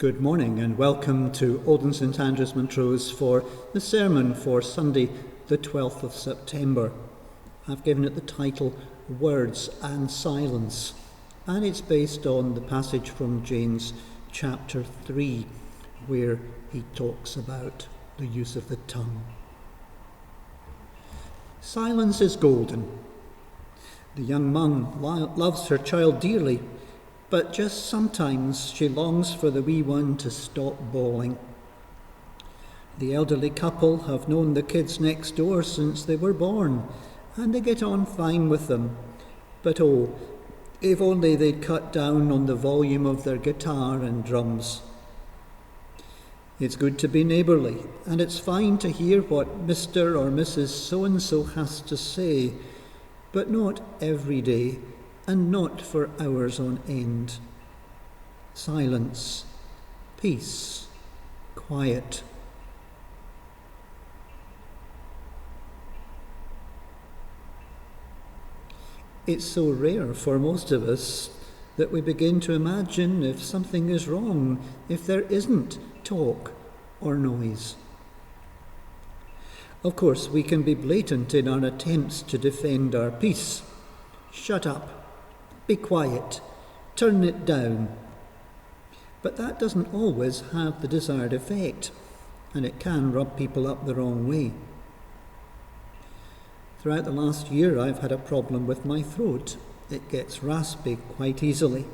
Good morning and welcome to Oldham St Andrews, Montrose for the sermon for Sunday the 12th of September. I've given it the title Words and Silence, and it's based on the passage from James chapter 3 where he talks about the use of the tongue. Silence is golden. The young mum loves her child dearly, but just sometimes she longs for the wee one to stop bawling. The elderly couple have known the kids next door since they were born, and they get on fine with them. But oh, if only they'd cut down on the volume of their guitar and drums. It's good to be neighbourly, and it's fine to hear what Mr. or Mrs. So-and-so has to say, but not every day, and not for hours on end. Silence, peace, quiet. It's so rare for most of us that we begin to imagine if something is wrong, if there isn't talk or noise. Of course, we can be blatant in our attempts to defend our peace. Shut up. Be quiet, turn it down. But that doesn't always have the desired effect, and it can rub people up the wrong way. Throughout the last year, I've had a problem with my throat. It gets raspy quite easily.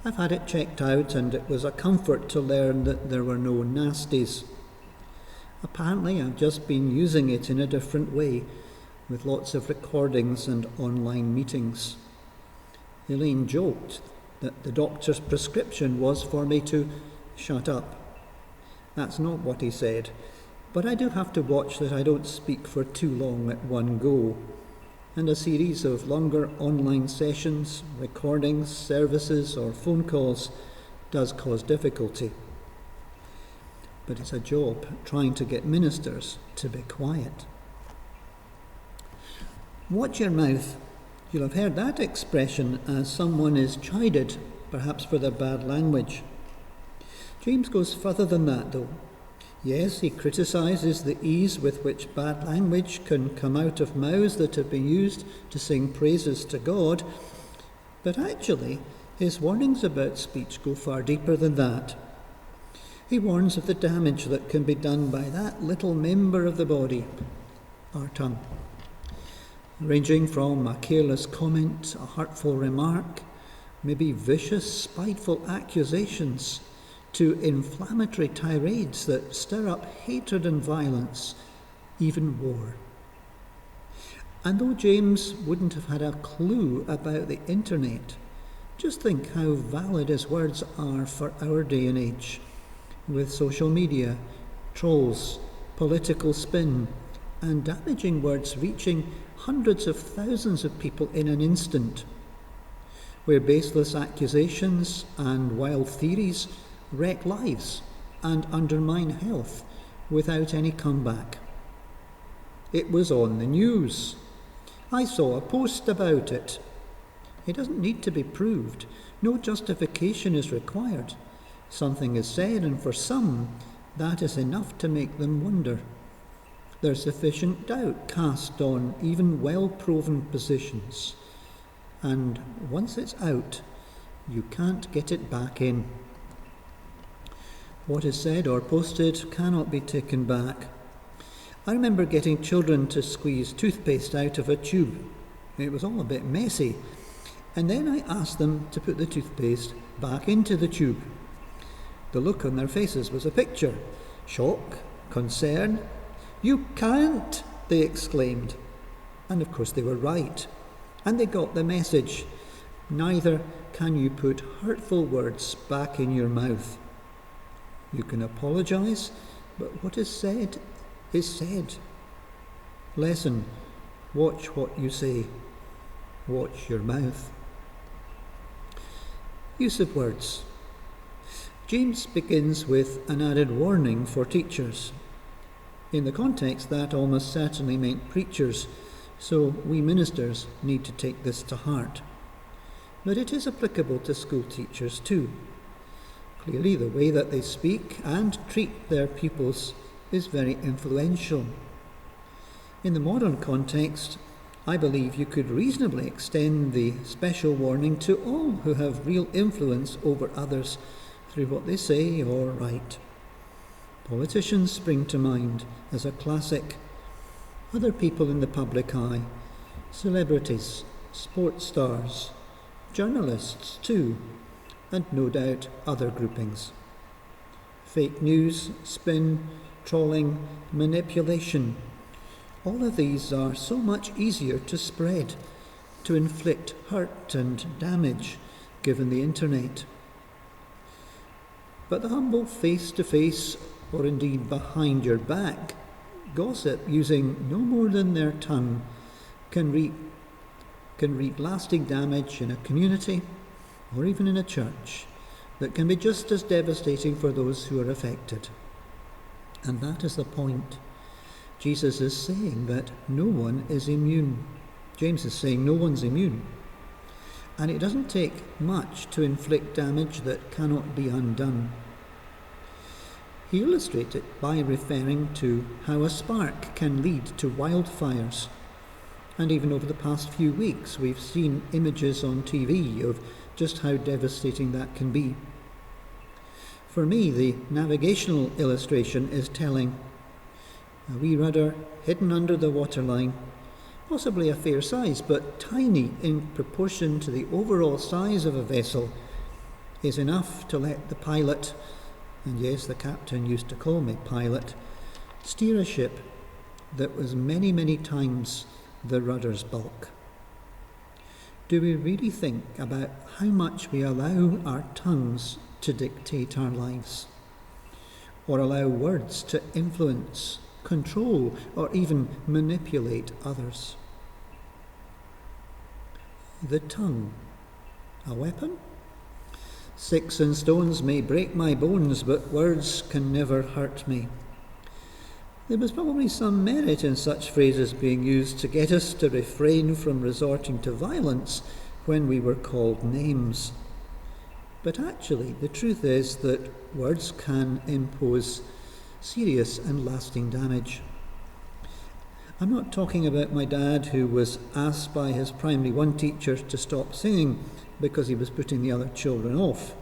I've had it checked out, and it was a comfort to learn that there were no nasties. Apparently, I've just been using it in a different way, with lots of recordings and online meetings. Elaine joked that the doctor's prescription was for me to shut up. That's not what he said, but I do have to watch that I don't speak for too long at one go, and a series of longer online sessions, recordings, services or phone calls does cause difficulty. But it's a job trying to get ministers to be quiet. Watch your mouth. You'll have heard that expression as someone is chided, perhaps for their bad language. James goes further than that, though. Yes, he criticises the ease with which bad language can come out of mouths that have been used to sing praises to God, but actually his warnings about speech go far deeper than that. He warns of the damage that can be done by that little member of the body, our tongue. Ranging from a careless comment, a hurtful remark, maybe vicious, spiteful accusations, to inflammatory tirades that stir up hatred and violence, even war. And though James wouldn't have had a clue about the internet, just think how valid his words are for our day and age, with social media, trolls, political spin, and damaging words reaching hundreds of thousands of people in an instant, where baseless accusations and wild theories wreck lives and undermine health without any comeback. It was on the news. I saw a post about it. It doesn't need to be proved. No justification is required. Something is said, and for some, that is enough to make them wonder. There's sufficient doubt cast on even well-proven positions, and once it's out, you can't get it back in. What is said or posted cannot be taken back. I remember getting children to squeeze toothpaste out of a tube. It was all a bit messy, and then I asked them to put the toothpaste back into the tube. The look on their faces was a picture: shock, concern. "You can't!" they exclaimed. And of course they were right. And they got the message. Neither can you put hurtful words back in your mouth. You can apologise, but what is said is said. Lesson: watch what you say. Watch your mouth. Use of words. James begins with an added warning for teachers. In the context, that almost certainly meant preachers, so we ministers need to take this to heart. But it is applicable to school teachers too. Clearly, the way that they speak and treat their pupils is very influential. In the modern context, I believe you could reasonably extend the special warning to all who have real influence over others through what they say or write. Politicians spring to mind as a classic. Other people in the public eye, celebrities, sports stars, journalists too, and no doubt other groupings. Fake news, spin, trolling, manipulation, all of these are so much easier to spread, to inflict hurt and damage given the internet. But the humble face-to-face, or indeed behind your back, gossip using no more than their tongue can wreak lasting damage in a community or even in a church that can be just as devastating for those who are affected. And that is the point. Jesus is saying that no one is immune. James is saying no one's immune. And it doesn't take much to inflict damage that cannot be undone. He illustrates it by referring to how a spark can lead to wildfires. And even over the past few weeks, we've seen images on TV of just how devastating that can be. For me, the navigational illustration is telling. A wee rudder hidden under the waterline, possibly a fair size, but tiny in proportion to the overall size of a vessel, is enough to let the pilot, and yes, the captain used to call me pilot, steer a ship that was many, many times the rudder's bulk. Do we really think about how much we allow our tongues to dictate our lives, or allow words to influence, control, or even manipulate others? The tongue, a weapon? Sticks and stones may break my bones, but words can never hurt me. There was probably some merit in such phrases being used to get us to refrain from resorting to violence when we were called names. But actually, the truth is that words can impose serious and lasting damage. I'm not talking about my dad, who was asked by his primary 1 teacher to stop singing because he was putting the other children off.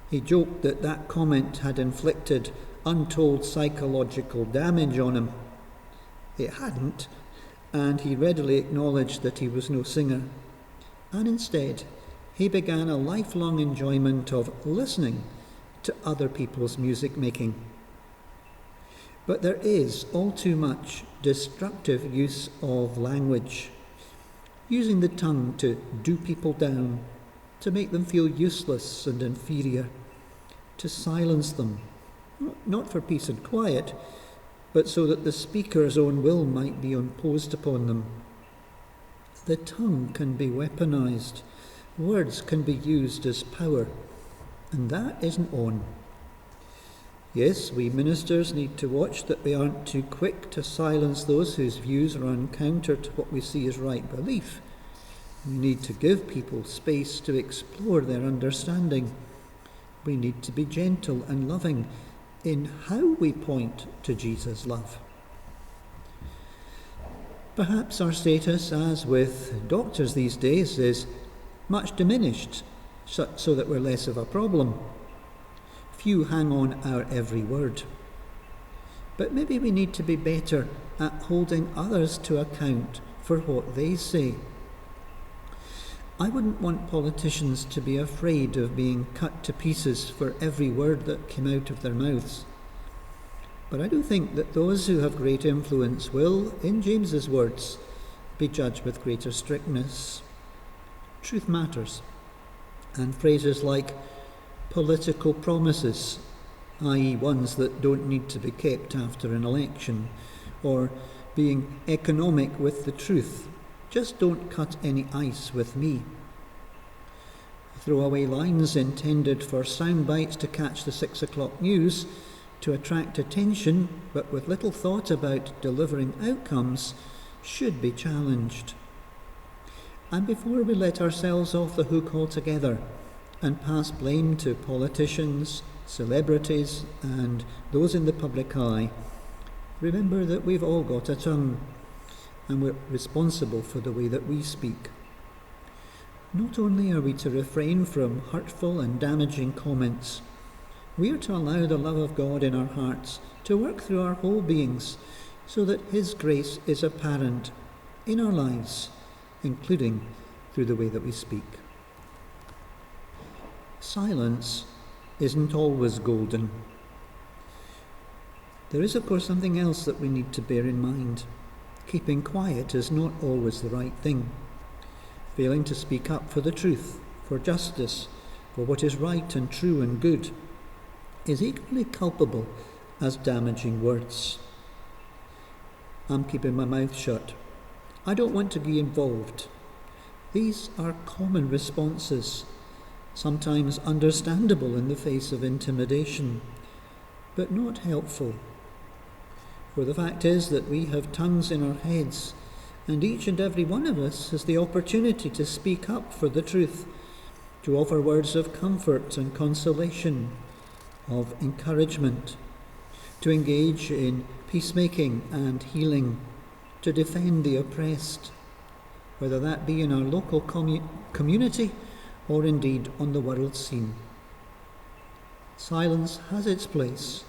He joked that that comment had inflicted untold psychological damage on him. It hadn't, and he readily acknowledged that he was no singer. And instead, he began a lifelong enjoyment of listening to other people's music making. But there is all too much destructive use of language, using the tongue to do people down, to make them feel useless and inferior, to silence them, not for peace and quiet, but so that the speaker's own will might be imposed upon them. The tongue can be weaponized. Words can be used as power, and that isn't on. Yes, we ministers need to watch that we aren't too quick to silence those whose views run counter to what we see as right belief. We need to give people space to explore their understanding. We need to be gentle and loving in how we point to Jesus' love. Perhaps our status, as with doctors these days, is much diminished, so that we're less of a problem. Few hang on our every word. But maybe we need to be better at holding others to account for what they say. I wouldn't want politicians to be afraid of being cut to pieces for every word that came out of their mouths. But I do think that those who have great influence will, in James's words, be judged with greater strictness. Truth matters. And phrases like political promises, i.e. ones that don't need to be kept after an election, or being economic with the truth, just don't cut any ice with me. Throwaway lines intended for sound bites to catch the 6 o'clock news, to attract attention, but with little thought about delivering outcomes, should be challenged. And before we let ourselves off the hook altogether, and pass blame to politicians, celebrities, and those in the public eye, remember that we've all got a tongue, and we're responsible for the way that we speak. Not only are we to refrain from hurtful and damaging comments, we are to allow the love of God in our hearts to work through our whole beings so that His grace is apparent in our lives, including through the way that we speak. Silence isn't always golden. There is, of course, something else that we need to bear in mind. Keeping quiet is not always the right thing. Failing to speak up for the truth, for justice, for what is right and true and good, is equally culpable as damaging words. I'm keeping my mouth shut. I don't want to be involved. These are common responses, sometimes understandable in the face of intimidation, but not helpful. For the fact is that we have tongues in our heads, and each and every one of us has the opportunity to speak up for the truth, to offer words of comfort and consolation, of encouragement, to engage in peacemaking and healing, to defend the oppressed, whether that be in our local community or indeed on the world scene. Silence has its place,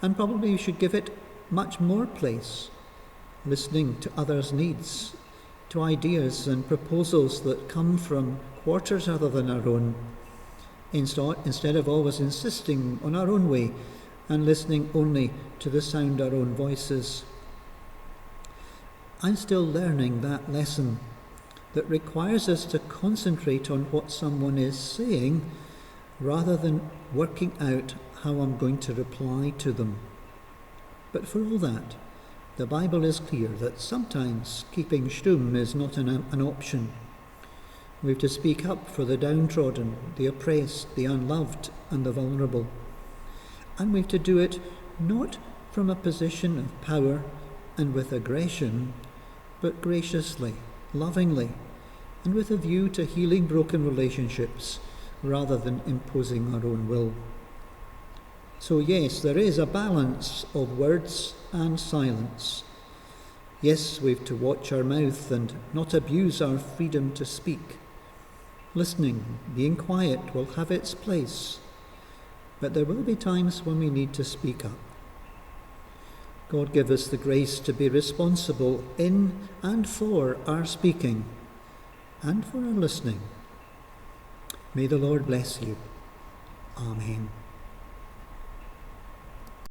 and probably we should give it much more place, listening to others' needs, to ideas and proposals that come from quarters other than our own, instead of always insisting on our own way and listening only to the sound our own voices. I'm still learning that lesson that requires us to concentrate on what someone is saying rather than working out how I'm going to reply to them. But for all that, the Bible is clear that sometimes keeping stum is not an option. We have to speak up for the downtrodden, the oppressed, the unloved, and the vulnerable. And we have to do it not from a position of power and with aggression, but graciously, lovingly, and with a view to healing broken relationships rather than imposing our own will. So yes, there is a balance of words and silence. Yes, we've to watch our mouth and not abuse our freedom to speak. Listening, being quiet will have its place, but there will be times when we need to speak up. God give us the grace to be responsible in and for our speaking and for our listening. May the Lord bless you. Amen.